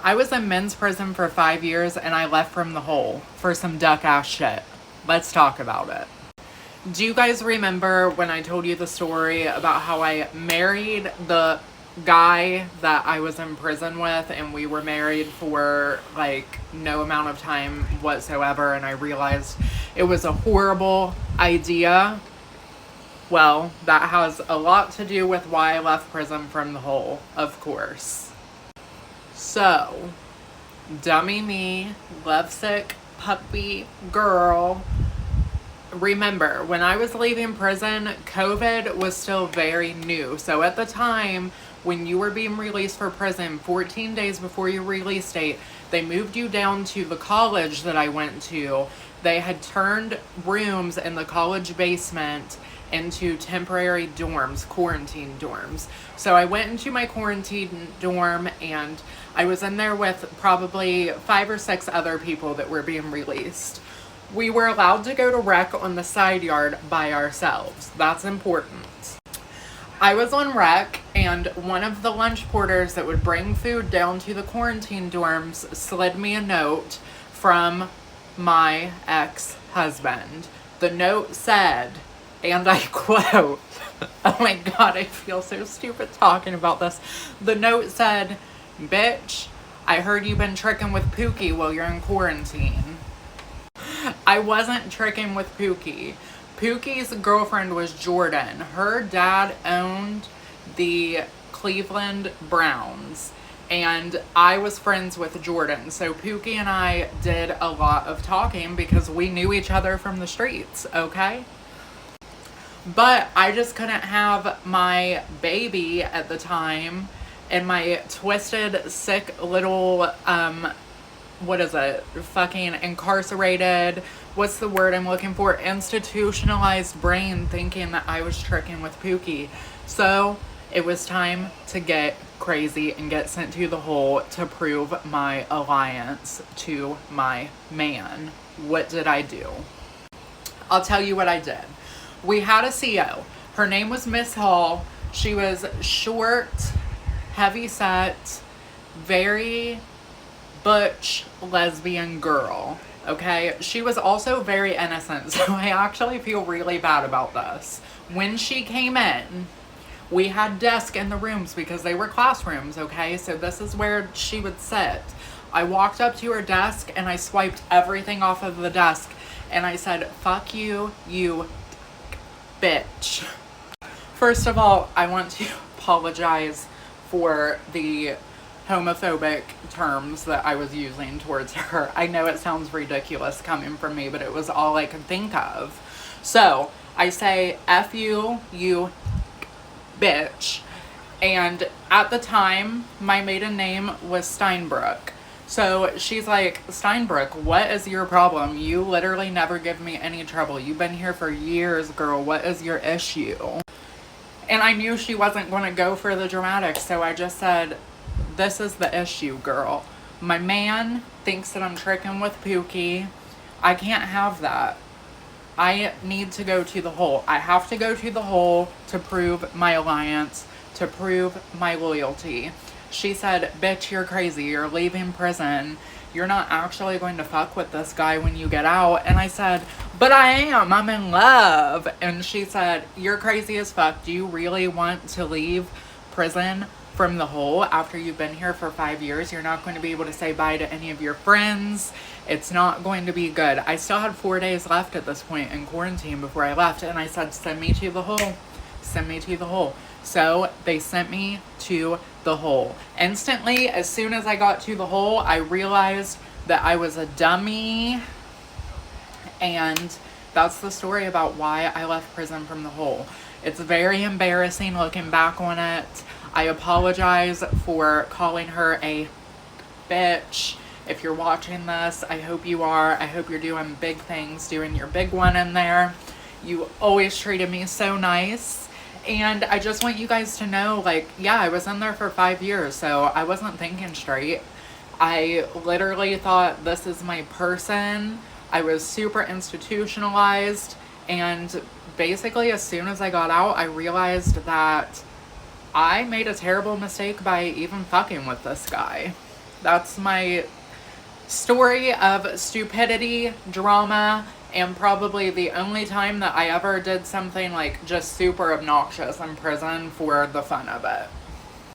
I was in men's prison for 5 years and I left from the hole for some duck ass shit. Let's talk about it. Do you guys remember when I told you the story about how I married the guy that I was in prison with, and we were married for like no amount of time whatsoever, and I realized it was a horrible idea? Well, that has a lot to do with why I left prison from the hole, of course. So, dummy me, lovesick puppy girl. Remember, when I was leaving prison, COVID was still very new. So at the time, when you were being released for prison, 14 days before your release date, they moved you down to the college that I went to. They had turned rooms in the college basement into temporary dorms, quarantine dorms. So I went into my quarantine dorm and I was in there with probably 5 or 6 other people that were being released. We were allowed to go to rec on the side yard by ourselves. That's important. I was on rec, and one of the lunch porters that would bring food down to the quarantine dorms slid me a note from my ex-husband. The note said, and I quote, oh my god, I feel so stupid talking about this. The note said, "Bitch, I heard you've been tricking with Pookie while you're in quarantine." I wasn't tricking with Pookie. Pookie's girlfriend was Jordan. Her dad owned the Cleveland Browns, and I was friends with Jordan. So Pookie and I did a lot of talking because we knew each other from the streets, okay? But I just couldn't have my baby at the time and my twisted, sick little, what is it? Fucking incarcerated. What's the word I'm looking for? Institutionalized brain thinking that I was tricking with Pookie. So it was time to get crazy and get sent to the hole to prove my alliance to my man. What did I do? I'll tell you what I did. We had a CO. Her name was Miss Hall. She was short, heavy set, very butch lesbian girl, okay? She was also very innocent, so I actually feel really bad about this. When she came in, we had desks in the rooms because they were classrooms, okay? So this is where she would sit. I walked up to her desk and I swiped everything off of the desk and I said, "Fuck you, you bitch." First of all, I want to apologize for the homophobic terms that I was using towards her. I know it sounds ridiculous coming from me, but it was all I could think of. So I say, "F you, you bitch." And at the time, my maiden name was Steinbrook. So she's like, "Steinbrook, what is your problem? You literally never give me any trouble. You've been here for years, girl. What is your issue?" And I knew she wasn't going to go for the dramatics, so I just said, "This is the issue, girl. My man thinks that I'm tricking with Pookie. I can't have that. I need to go to the hole. I have to go to the hole to prove my alliance, to prove my loyalty." She said, "Bitch, you're crazy. You're leaving prison. You're not actually going to fuck with this guy when you get out." And I said, "But I am. I'm in love." And she said, "You're crazy as fuck. Do you really want to leave prison from the hole after you've been here for 5 years? You're not going to be able to say bye to any of your friends. It's not going to be good." I still had 4 days left at this point in quarantine before I left. And I said, "Send me to the hole. Send me to the hole." So they sent me to the hole. Instantly, as soon as I got to the hole, I realized that I was a dummy. And that's the story about why I left prison from the hole. It's very embarrassing looking back on it. I apologize for calling her a bitch. If you're watching this, I hope you are. I hope you're doing big things, doing your big one in there. You always treated me so nice. And I just want you guys to know, like, yeah, I was in there for 5 years, so I wasn't thinking straight. I literally thought, this is my person. I was super institutionalized. And basically, as soon as I got out, I realized that I made a terrible mistake by even fucking with this guy. That's my story of stupidity, drama, and probably the only time that I ever did something like just super obnoxious in prison for the fun of it.